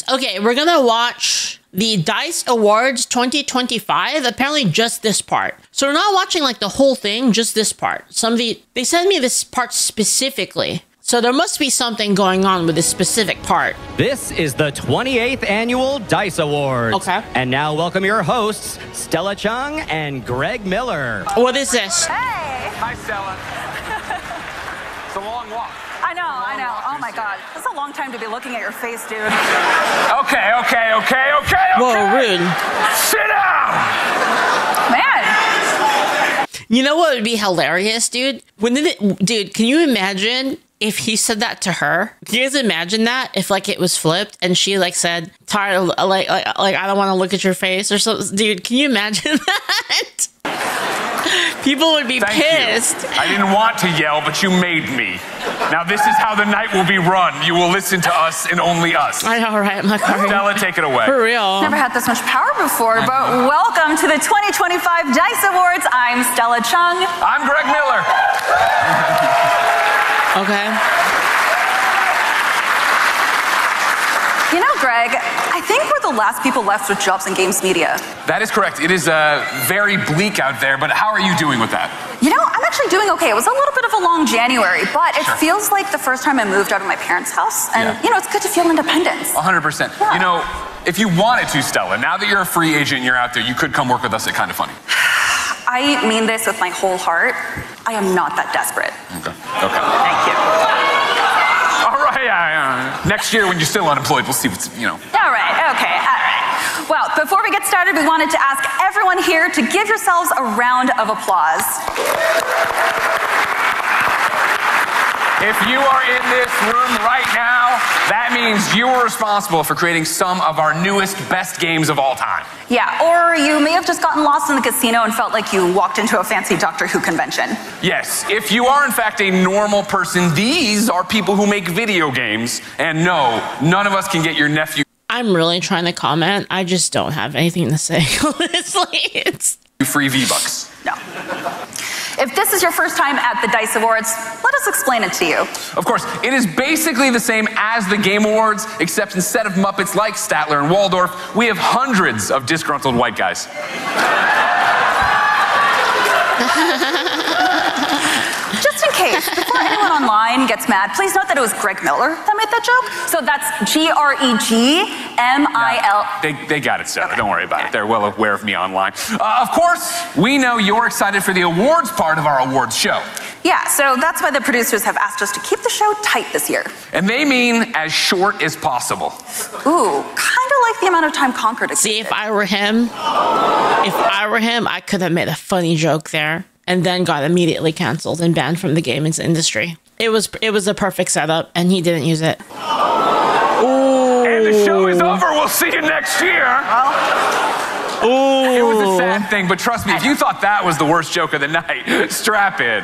Okay, we're gonna watch the DICE Awards 2025. Apparently just this part. So we're not watching like the whole thing, just this part. They sent me this part specifically. So there must be something going on with this specific part. This is the 28th Annual DICE Awards. Okay. And now welcome your hosts, Stella Chung and Greg Miller. What is this? Hey! Hi, Stella. It's a long walk. I know. Oh my God. That's a long time to be looking at your face, dude. Okay. Whoa, rude. Sit down! Man! You know what would be hilarious, dude? Dude, can you imagine if he said that to her? Can you guys imagine that if like it was flipped and she like said, tired of, like I don't want to look at your face or something? Dude, can you imagine that? People would be pissed. I didn't want to yell, but you made me. Now this is how the night will be run. You will listen to us and only us. I know, right? I'm like, Stella, take it away. For real. Never had this much power before, but welcome to the 2025 DICE Awards. I'm Stella Chung. I'm Greg Miller. Okay. You know, Greg, I think we're the last people left with jobs in games media. That is correct. It is very bleak out there, but how are you doing with that? You know, I'm actually doing okay. It was a little bit of a long January, but it feels like the first time I moved out of my parents' house. And, you know, it's good to feel independence. 100%. Yeah. You know, if you wanted to, Stella, now that you're a free agent, you're out there, you could come work with us at Kinda Funny. I mean this with my whole heart. I am not that desperate. Okay. Thank you. All right. Next year, when you're still unemployed, we'll see what's, you know. All right. Well, before we get started, we wanted to ask everyone here to give yourselves a round of applause. If you are in this room right now, that means you were responsible for creating some of our newest, best games of all time. Yeah, or you may have just gotten lost in the casino and felt like you walked into a fancy Doctor Who convention. Yes, if you are in fact a normal person, these are people who make video games. And no, none of us can get your nephew I'm really trying to comment. I just don't have anything to say. Honestly, it's free V-Bucks. No. If this is your first time at the DICE Awards, let us explain it to you. Of course, it is basically the same as the Game Awards, except instead of Muppets like Statler and Waldorf, we have hundreds of disgruntled white guys. Just in case, before anyone online gets mad, please note that it was Greg Miller that made that joke. So that's G-R-E-G-M-I-L. They got it, Sarah. Okay. Don't worry about it. They're well aware of me online. Of course, we know you're excited for the awards part of our awards show. Yeah, so that's why the producers have asked us to keep the show tight this year. And they mean as short as possible. Ooh, kind of like the amount of time Concord existed. See, if I were him, I could have made a funny joke there and then got immediately canceled and banned from the gaming industry. It was a perfect setup, and he didn't use it. Ooh. And the show is over. We'll see you next year. Ooh. It was a sad thing, but trust me, if you thought that was the worst joke of the night, strap in.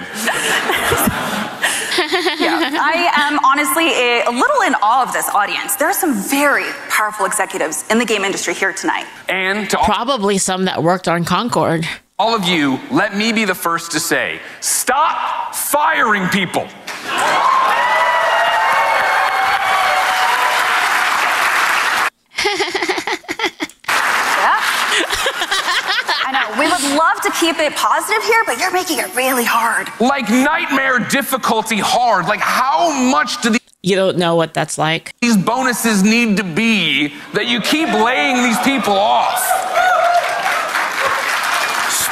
Yeah, I am honestly a little in awe of this audience. There are some very powerful executives in the game industry here tonight. And to Probably some that worked on Concord. all of you, let me be the first to say, stop firing people. I know, we would love to keep it positive here, but you're making it really hard. Like nightmare difficulty hard. Like how much do You don't know what that's like. these bonuses need to be that you keep laying these people off?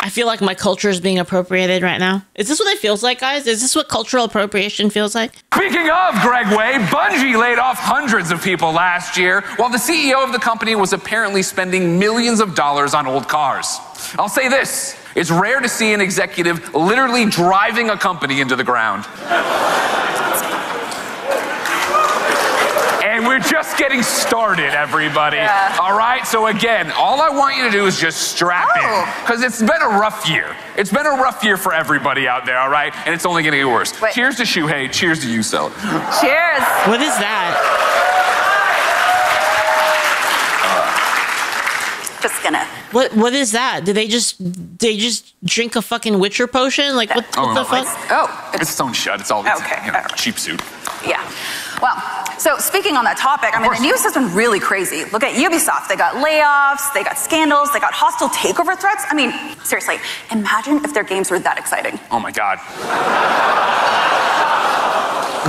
I feel like my culture is being appropriated right now. Is this what it feels like, guys? Is this what cultural appropriation feels like? Speaking of Greg Way, Bungie laid off hundreds of people last year, while the CEO of the company was apparently spending millions of dollars on old cars. I'll say this, it's rare to see an executive literally driving a company into the ground. And we're just getting started, everybody. Yeah. All right, so again, all I want you to do is just strap in, because it's been a rough year. It's been a rough year for everybody out there, all right? And it's only gonna get worse. Wait. Cheers to Shuhei, cheers to you, Stella. Cheers. What is that? Just gonna. What is that? Did they just drink a fucking Witcher potion? Like what the fuck? Oh, It's sewn shut, it's all Okay, cheap suit. yeah. Well, so speaking on that topic, I mean, the news has been really crazy. Look at Ubisoft. They got layoffs, they got scandals, they got hostile takeover threats. I mean, seriously, imagine if their games were that exciting. Oh my God.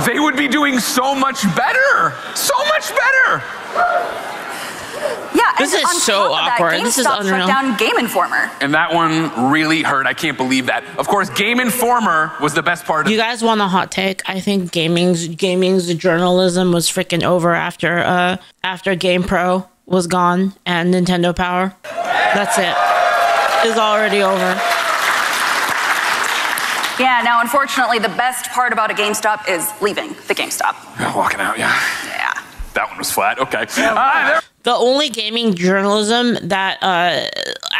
They would be doing so much better. So much better. Yeah, this is so awkward. This is unreal. Shut down Game Informer. And that one really hurt. I can't believe that. Of course, Game Informer was the best part of You guys want a hot take? I think gaming's journalism was freaking over after GamePro was gone and Nintendo Power. That's it. It's already over. Yeah, now unfortunately the best part about a GameStop is leaving the GameStop. Walking out, yeah. Yeah. That one was flat. Okay. The only gaming journalism that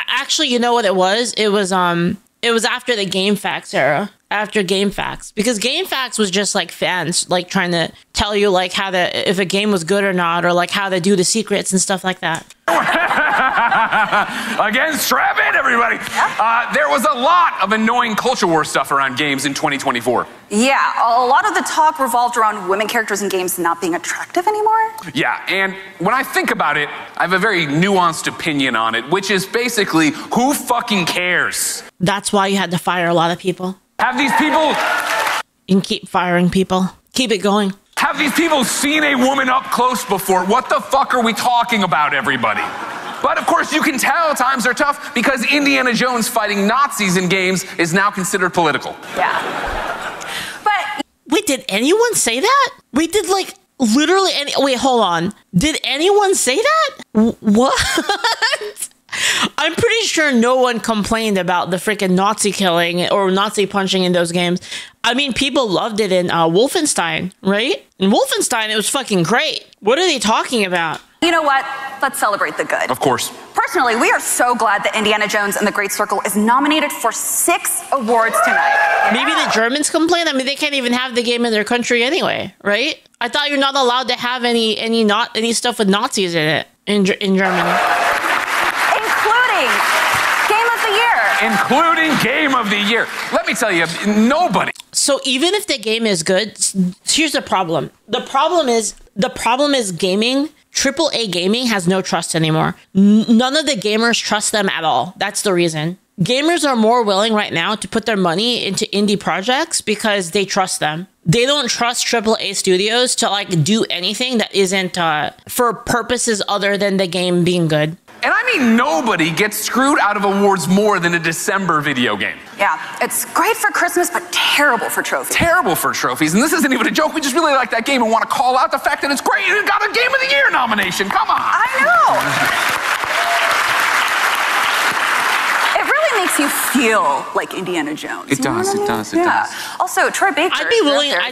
actually, you know what it was? It was after the GameFAQs era. After GameFAQs, because GameFAQs was just like fans like trying to tell you like how to, if a game was good or not, or like how to do the secrets and stuff like that. Again, strap in, everybody. There was a lot of annoying culture war stuff around games in 2024. Yeah, a lot of the talk revolved around women characters in games not being attractive anymore. Yeah, and when I think about it, I have a very nuanced opinion on it, which is basically, who fucking cares? That's why you had to fire a lot of people. Have these people... You can keep firing people. Keep it going. Have these people seen a woman up close before? What the fuck are we talking about, everybody? But of course, you can tell times are tough because Indiana Jones fighting Nazis in games is now considered political. Yeah. But... Wait, did anyone say that? Wait, did like literally any... Wait, hold on. Did anyone say that? What? I'm pretty sure no one complained about the freaking Nazi killing or Nazi punching in those games. I mean, people loved it in Wolfenstein, right? In Wolfenstein, it was fucking great. What are they talking about? You know what? Let's celebrate the good. Of course. Personally, we are so glad that Indiana Jones and the Great Circle is nominated for 6 awards tonight. Maybe the Germans complain. I mean, they can't even have the game in their country anyway, right? I thought you're not allowed to have any stuff with Nazis in it in Germany. Including Game of the Year. Let me tell you, nobody. So even if the game is good, here's the problem. The problem is gaming. AAA gaming has no trust anymore. None of the gamers trust them at all. That's the reason. Gamers are more willing right now to put their money into indie projects because they trust them. They don't trust AAA studios to like do anything that isn't for purposes other than the game being good. And I mean, nobody gets screwed out of awards more than a December video game. Yeah, it's great for Christmas, but terrible for trophies. Terrible for trophies. And this isn't even a joke. We just really like that game and want to call out the fact that it's great. It got a Game of the Year nomination. Come on. I know. It really makes you feel like Indiana Jones. It does. It does. It does. Also, Troy Baker. I'd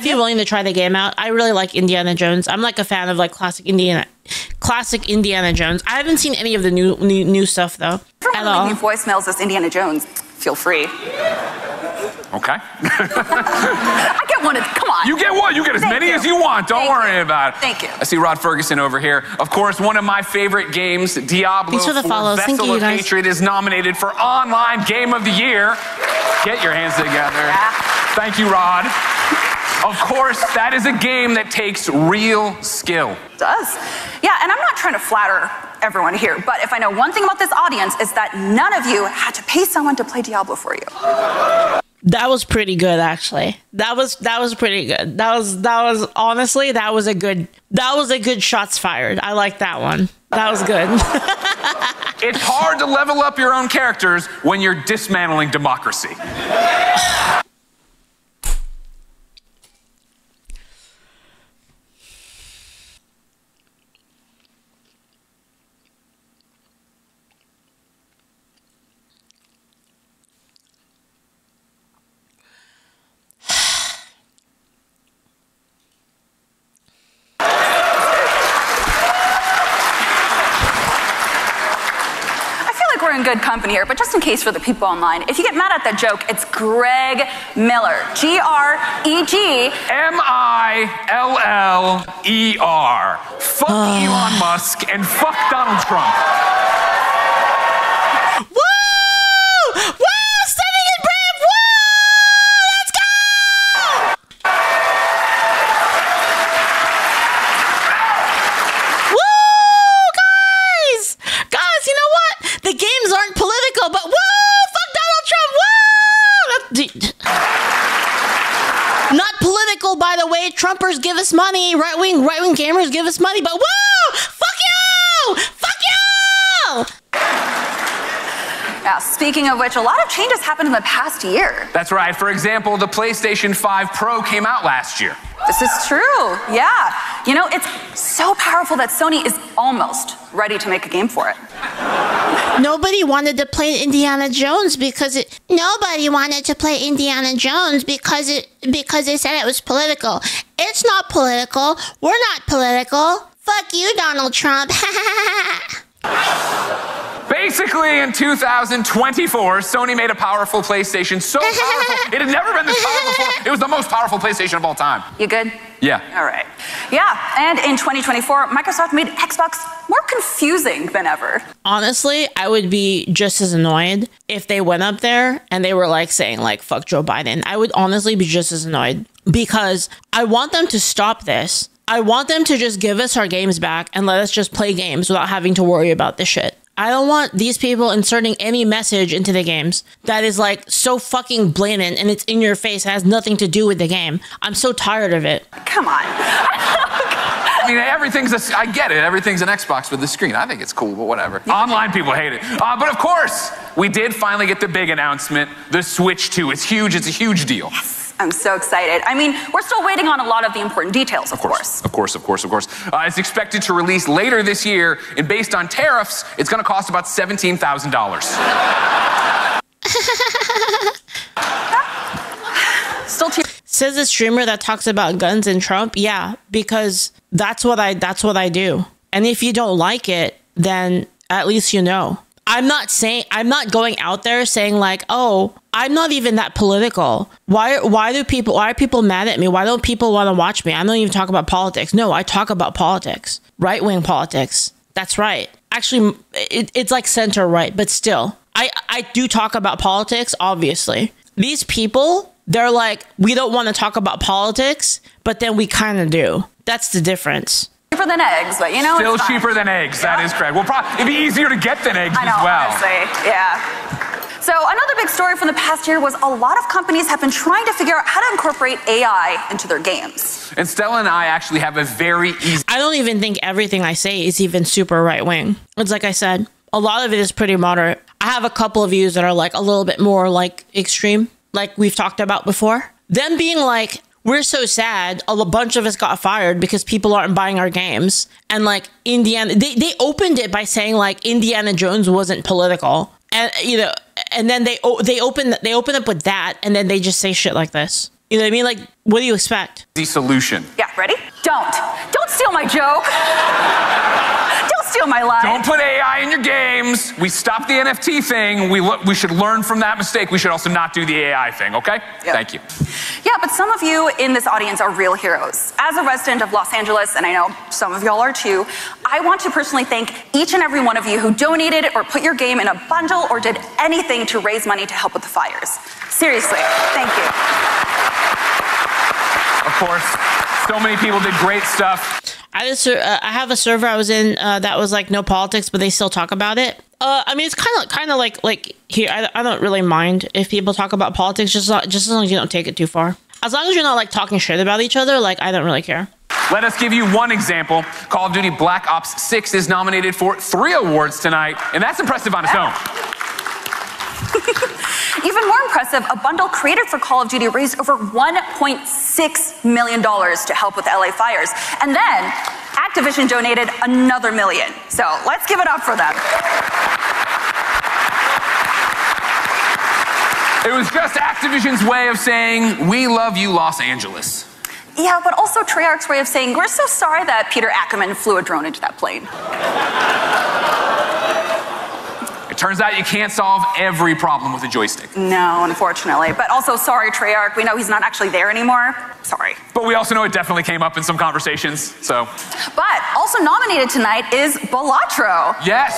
be willing to try the game out. I really like Indiana Jones. I'm like a fan of like classic Indiana Jones. I haven't seen any of the new stuff though. At all. Leave voicemails as Indiana Jones. Feel free. Okay. I get one. Come on. You get one. You get as many as you want. Don't worry about it. Thank you. I see Rod Ferguson over here. Of course, one of my favorite games, Diablo Thanks for the follows. Vessel of Hatred, is nominated for Online Game of the Year. Get your hands together. Yeah. Thank you, Rod. Of course, that is a game that takes real skill. It does. Yeah, and I'm not trying to flatter everyone here, but if I know one thing about this audience, is that none of you had to pay someone to play Diablo for you. That was pretty good, actually. That was pretty good. That was honestly, that was a good shots fired. I like that one. That was good. It's hard to level up your own characters when you're dismantling democracy. We're in good company here, but just in case for the people online, if you get mad at that joke, it's Greg Miller. G-R-E-G. M-I-L-L-E-R. Fuck Elon Musk and fuck Donald Trump. Woo! Woo! Stunning and brave! Woo! Let's go! us money. Right-wing gamers give us money, but woo! Fuck you! Fuck you! Yeah, speaking of which, a lot of changes happened in the past year. That's right. For example, the PlayStation 5 Pro came out last year. This is true, yeah. You know, it's so powerful that Sony is almost ready to make a game for it. Nobody wanted to play Indiana Jones because they said it was political. It's not political. We're not political. Fuck you, Donald Trump. Basically, in 2024, Sony made a powerful PlayStation so powerful, it had never been this powerful before. It was the most powerful PlayStation of all time. You good? Yeah. All right. Yeah, and in 2024, Microsoft made Xbox more confusing than ever. Honestly, I would be just as annoyed if they went up there and they were like saying like, fuck Joe Biden. I would honestly be just as annoyed because I want them to stop this. I want them to just give us our games back and let us just play games without having to worry about this shit. I don't want these people inserting any message into the games that is like so fucking blatant and it's in your face. It has nothing to do with the game. I'm so tired of it. Come on. I mean, I get it. Everything's an Xbox with the screen. I think it's cool, but whatever. Online people hate it. But of course, we did finally get the big announcement. The Switch 2 is huge. It's a huge deal. Yes. I'm so excited. I mean, we're still waiting on a lot of the important details, of course. Of course. It's expected to release later this year, and based on tariffs, it's going to cost about $17,000. Still too. Says the streamer that talks about guns and Trump. Yeah, because that's what I do. And if you don't like it, then at least you know. I'm not going out there saying like, oh, I'm not even that political. Why are people mad at me? Why don't people want to watch me? I don't even talk about politics. No, I talk about politics. Right-wing politics. That's right. Actually, it's like center right, but still. I do talk about politics, obviously. These people, they're like, we don't want to talk about politics, but then we kind of do. That's the difference. Cheaper than eggs, but you know, still cheaper than eggs. Yeah. That is correct. Well, it'd be easier to get than eggs I know, as well. Honestly, yeah. So another big story from the past year was a lot of companies have been trying to figure out how to incorporate AI into their games. And Stella and I actually have a very easy... I don't even think everything I say is even super right-wing. It's like I said, a lot of it is pretty moderate. I have a couple of views that are like a little bit more like extreme, like we've talked about before. Them being like, we're so sad, a bunch of us got fired because people aren't buying our games. And like Indiana, they opened it by saying like Indiana Jones wasn't political. And you know, and then they open up with that, and then they just say shit like this. You know what I mean? Like, what do you expect? The solution. Yeah, ready? Don't steal my joke. Don't steal my line. Don't put AI in your games. We stopped the NFT thing. We should learn from that mistake. We should also not do the AI thing, okay? Yep. Thank you. Yeah, but some of you in this audience are real heroes. As a resident of Los Angeles, and I know some of y'all are too, I want to personally thank each and every one of you who donated or put your game in a bundle or did anything to raise money to help with the fires. Seriously, thank you. Of course, so many people did great stuff. I have a server I was in that was like no politics, but they still talk about it. I mean, it's kind of like here. I don't really mind if people talk about politics, just as long as you don't take it too far. As long as you're not like talking shit about each other, like I don't really care. Let us give you one example. Call of Duty Black Ops 6 is nominated for 3 awards tonight, and that's impressive on its own. Even more impressive, a bundle created for Call of Duty raised over $1.6 million to help with LA fires. And then Activision donated another $1 million. So let's give it up for them. It was just Activision's way of saying, we love you, Los Angeles. Yeah, but also Treyarch's way of saying, we're so sorry that Peter Ackerman flew a drone into that plane. Turns out you can't solve every problem with a joystick. No, unfortunately. But also, sorry, Treyarch. We know he's not actually there anymore. Sorry. But we also know it definitely came up in some conversations, so. But also nominated tonight is Balatro. Yes.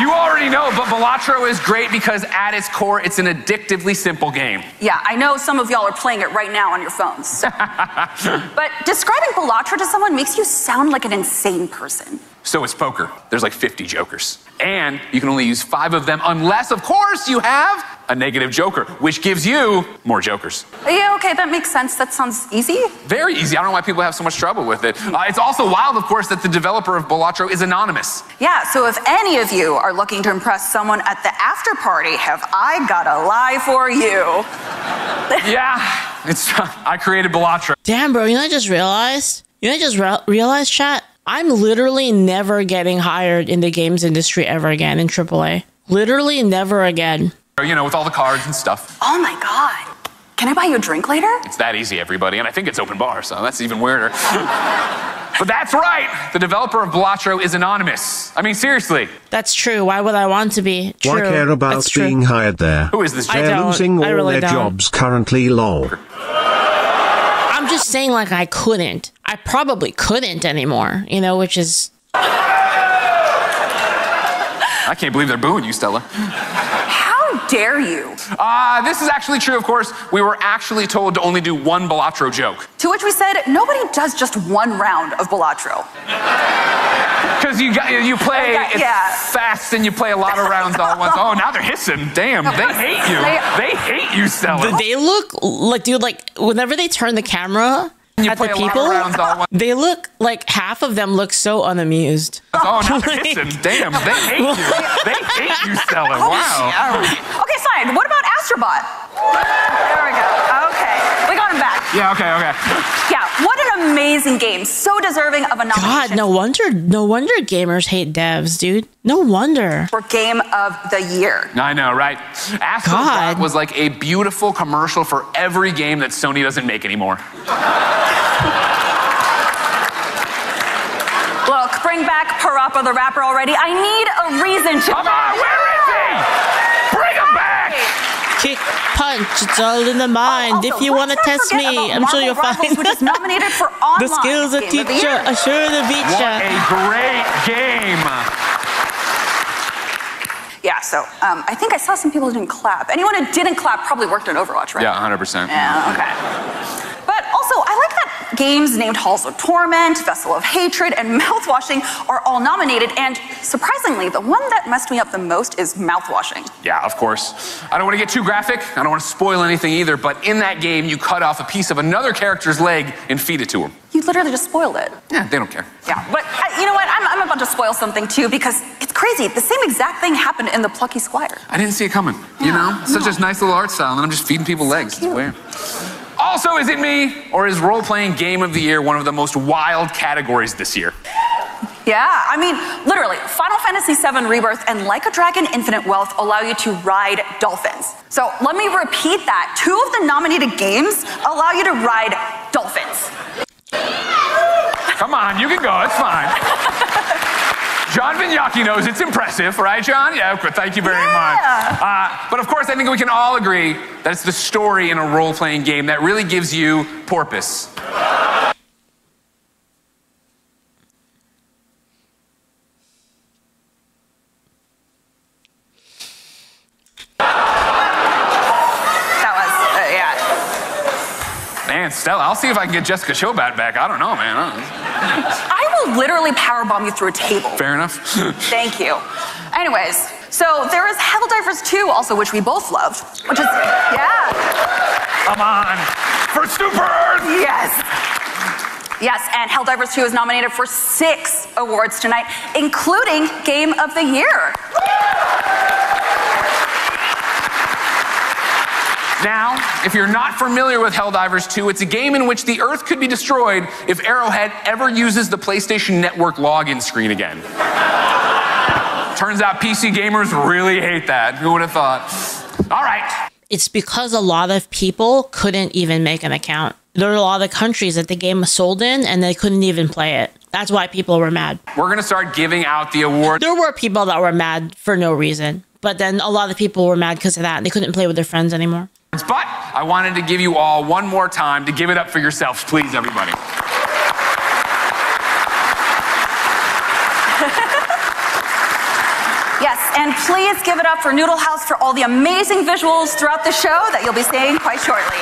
You already know, but Balatro is great because at its core, it's an addictively simple game. Yeah, I know some of y'all are playing it right now on your phones. So. But describing Balatro to someone makes you sound like an insane person. So is poker. There's like 50 jokers. And you can only use 5 of them unless, of course, you have a negative joker, which gives you more jokers. Yeah, okay, that makes sense. That sounds easy. Very easy. I don't know why people have so much trouble with it. It's also wild, of course, that the developer of Balatro is anonymous. Yeah, so if any of you are looking to impress someone at the after party, have I got a lie for you? Yeah, I created Balatro. Damn, bro, you know what I just realized? Realized, chat? I'm literally never getting hired in the games industry ever again in AAA. Literally never again. You know, with all the cards and stuff. Oh my God. Can I buy you a drink later? It's that easy, everybody, and I think it's open bar, so that's even weirder. But that's right. The developer of Balatro is anonymous. I mean, seriously. That's true. Why would I want to be? True. Why care about being hired there? Who is this? They're losing all their jobs currently, lol. I'm just saying, like, I couldn't. I probably couldn't anymore, you know, which is... I can't believe they're booing you, Stella. How dare you? This is actually true, of course. We were actually told to only do one Balatro joke. To which we said, nobody does just one round of Balatro. Because you play fast and you play a lot of rounds all at once. Oh, now they're hissing. Damn, they hate you. They hate you, Stella. They look like, dude, like, whenever they turn the camera at the people, they look like half of them look so unamused. Oh, now they're hissing. Damn, they hate you. They hate you, Stella. Wow. Okay, fine. What about Astrobot? There we go. Okay. We got him back. Yeah, okay. Yeah, what an amazing game. So deserving of a nomination. God, no wonder gamers hate devs, dude. No wonder. For Game of the Year. I know, right? Astrobot was like a beautiful commercial for every game that Sony doesn't make anymore. Look, bring back Parappa the Rapper already. I need a reason to... Come on, where is he? Bring him back! Kick, punch, it's all in the mind. Also, if you want to test me, I'm sure you'll find which is nominated for online. The skills of teacher assure the beacher. What a great game! Yeah, so I think I saw some people who didn't clap. Anyone who didn't clap probably worked on Overwatch, right? Yeah, 100%. Yeah, okay. But also, I like that games named Halls of Torment, Vessel of Hatred, and Mouthwashing are all nominated, and surprisingly, the one that messed me up the most is Mouthwashing. Yeah, of course. I don't want to get too graphic, I don't want to spoil anything either, but in that game, you cut off a piece of another character's leg and feed it to him. You literally just spoiled it. Yeah, they don't care. Yeah, but you know what? I'm about to spoil something too, because it's crazy. The same exact thing happened in The Plucky Squire. I didn't see it coming, you know? Such a nice little art style, and I'm just feeding people legs. It's weird. Also, is it me, or is role-playing Game of the Year one of the most wild categories this year? Yeah, I mean, literally, Final Fantasy VII Rebirth and Like a Dragon Infinite Wealth allow you to ride dolphins. So let me repeat that. 2 of the nominated games allow you to ride dolphins. Come on, you can go, it's fine. John Vignacchi knows it's impressive, right, John? Yeah, thank you very much. But of course, I think we can all agree that it's the story in a role-playing game that really gives you porpoise. Man, Stella, I'll see if I can get Jessica Chobat back. I don't know, man. I will literally powerbomb you through a table. Fair enough. Thank you. Anyways, so there is Helldivers 2 also, which we both loved, which is, yeah. Come on, for Super Earth! Yes. Yes, and Helldivers 2 is nominated for 6 awards tonight, including Game of the Year. Now, if you're not familiar with Helldivers 2, it's a game in which the Earth could be destroyed if Arrowhead ever uses the PlayStation Network login screen again. Turns out PC gamers really hate that. Who would have thought? All right. It's because a lot of people couldn't even make an account. There are a lot of countries that the game was sold in and they couldn't even play it. That's why people were mad. We're going to start giving out the award. There were people that were mad for no reason, but then a lot of people were mad because of that. They couldn't play with their friends anymore. But I wanted to give you all one more time to give it up for yourselves, please, everybody. Yes, and please give it up for Noodle House for all the amazing visuals throughout the show that you'll be seeing quite shortly.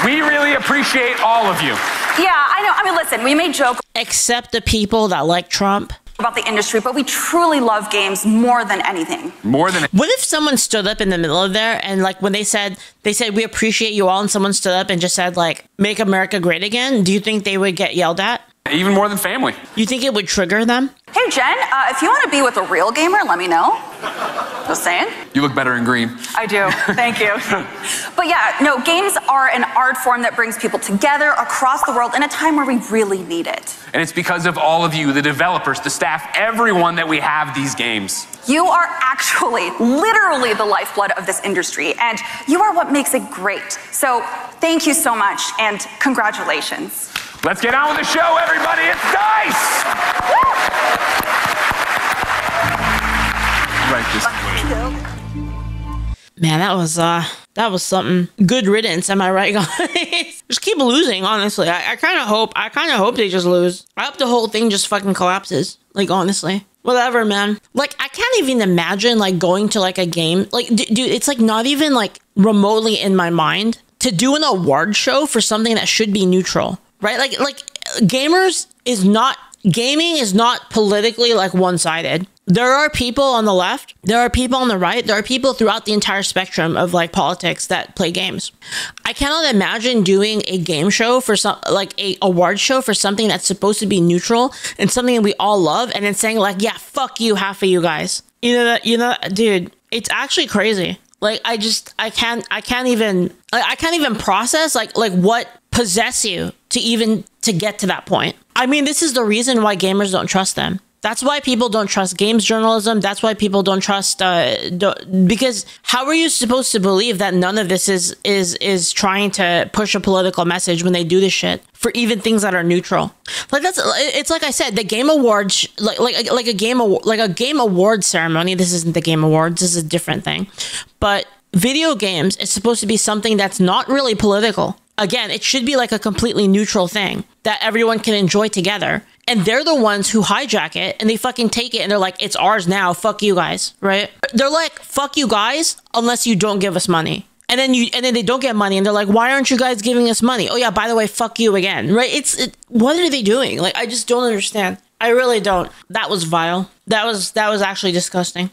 We really appreciate all of you. Yeah, I know. I mean, listen, we may joke. Except the people that like Trump. about the industry, but we truly love games more than anything. More than. What if someone stood up in the middle of there and like when they said we appreciate you all, and someone stood up and just said like make America great again? Do you think they would get yelled at? Even more than family. You think it would trigger them? Hey Jen, if you want to be with a real gamer, let me know. Just saying. You look better in green. I do. Thank you. But yeah, no, games are an art form that brings people together across the world in a time where we really need it. And it's because of all of you, the developers, the staff, everyone that we have these games. You are actually, literally the lifeblood of this industry, and you are what makes it great. So thank you so much, and congratulations. Let's get on with the show, everybody. It's Dice! Right this way. Man, that was something. Good riddance, am I right, guys? Just keep losing, honestly. I kind of hope they just lose. I hope the whole thing just fucking collapses. Like, honestly. Whatever, man. Like, I can't even imagine, like, going to, like, a game. Like, dude, it's, like, not even, like, remotely in my mind to do an award show for something that should be neutral. Right? Like gaming is not politically like one-sided. There are people on the left, there are people on the right, there are people throughout the entire spectrum of like politics that play games. I cannot imagine doing a game show for a award show for something that's supposed to be neutral and something that we all love, and then saying like, yeah, fuck you, half of you guys. You know, dude, it's actually crazy. Like I can't even process like what possess you to get to that point. I mean, this is the reason why gamers don't trust them. That's why people don't trust games journalism. That's why people don't trust because how are you supposed to believe that none of this is trying to push a political message when they do this shit for even things that are neutral? Like it's like I said, the game awards, like a game award ceremony. This isn't the game awards. This is a different thing, but video games is supposed to be something that's not really political. Again, it should be like a completely neutral thing that everyone can enjoy together. And they're the ones who hijack it and they fucking take it and they're like, it's ours now. Fuck you guys. Right? They're like, fuck you guys, unless you don't give us money. And then they don't get money and they're like, why aren't you guys giving us money? Oh yeah, by the way, fuck you again. Right? What are they doing? Like, I just don't understand. I really don't. That was vile. That was actually disgusting.